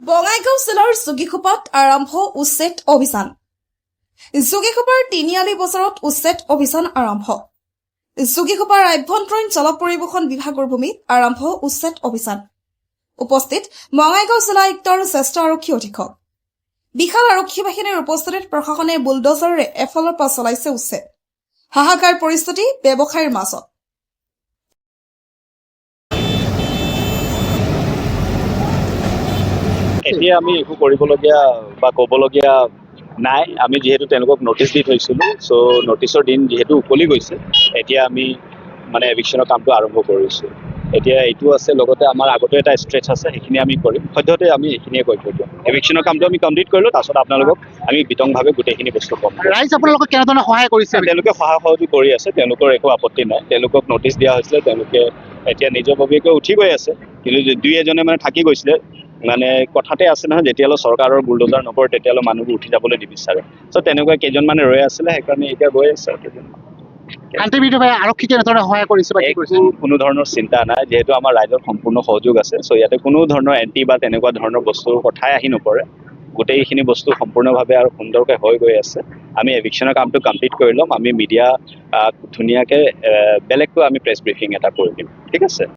বঙাইগাঁও জিলাৰ যোগীখোপাত আৰম্ভ উচ্ছেদ অভিযান। যোগীখোপাৰ তিনিআলি বজাৰত উচ্ছেদ অভিযান আৰম্ভ। যোগীখোপাৰ আভ্যন্তৰীণ জল পৰিবহণ বিভাগৰ ভূমিত আৰম্ভ উচ্ছেদ অভিযান। উপস্থিত বঙাইগাঁও জিলা আয়ুক্তৰ জ্যেষ্ঠ আৰক্ষী অধীক্ষক। বিশাল আৰক্ষী বাহিনীৰ উপস্থিতিত প্ৰশাসনে বুলডজাৰেৰে এফালৰ পৰা চলাইছে উচ্ছেদ। হাহাকাৰ পৰিস্থিতি ব্যৱসায়ীৰ মাজত। এতিয়া আমি একো কৰিবলগীয়া বা ক'বলগীয়া নাই। আমি যিহেতু তেওঁলোকক নটিচ দি থৈছিলোঁ, চ' নটিচৰ দিন যিহেতু উকলি গৈছে, এতিয়া আমি মানে এভিকশ্যনৰ কামটো আৰম্ভ কৰিছোঁ। এতিয়া এইটো আছে, লগতে আমাৰ আগতে এটা ষ্ট্ৰেচ আছে, সেইখিনি আমি কৰিম। সদ্যহতে আমি এইখিনিয়ে কৰি থৈ দিওঁ। এভিকশ্যনৰ কামটো আমি কমপ্লিট কৰিলোঁ, তাৰপিছত আপোনালোকক আমি বিতংভাৱে গোটেইখিনি বস্তু ক'ম। ৰাইজ আপোনালোকক কেনেধৰণে সহায় কৰিছে? তেওঁলোকে সহায় সহযোগ কৰি আছে, তেওঁলোকৰ একো আপত্তি নাই। তেওঁলোকক নটিচ দিয়া হৈছিলে, তেওঁলোকে এতিয়া নিজৰ ববীয়াকৈ উঠি গৈ আছে, কিন্তু দুই এজনে মানে থাকি গৈছিলে। মানে কথাতে আছে নহয়, যেতিয়ালৈ চৰকাৰৰ বুলডোজাৰ নপৰে তেতিয়ালৈ মানুহবোৰ উঠি যাবলৈ নিবিচাৰে। চ' তেনেকুৱা কেইজনমানে ৰৈ আছিলে, সেইকাৰণে এতিয়া গৈ আছে। শান্তিবিধভাৱে আৰক্ষী কেনেধৰণে সহায় কৰিছে বা কি কৰিছে? কোনো ধৰণৰ চিন্তা নাই, যিহেতু আমাৰ ৰাইজৰ সম্পূৰ্ণ সহযোগ আছে। চ' ইয়াতে কোনো ধৰণৰ এণ্টি বা তেনেকুৱা ধৰণৰ বস্তুৰ কথাই আহি নপৰে। গোটেইখিনি বস্তু সম্পূৰ্ণভাৱে আৰু সুন্দৰকৈ হৈ গৈ আছে। আমি এভিকশ্যনৰ কামটো কমপ্লিট কৰি ল'ম। আমি মিডিয়া ধুনীয়াকৈ বেলেগকৈ আমি প্ৰেছ ব্ৰিফিং এটা কৰি দিম। ঠিক আছে।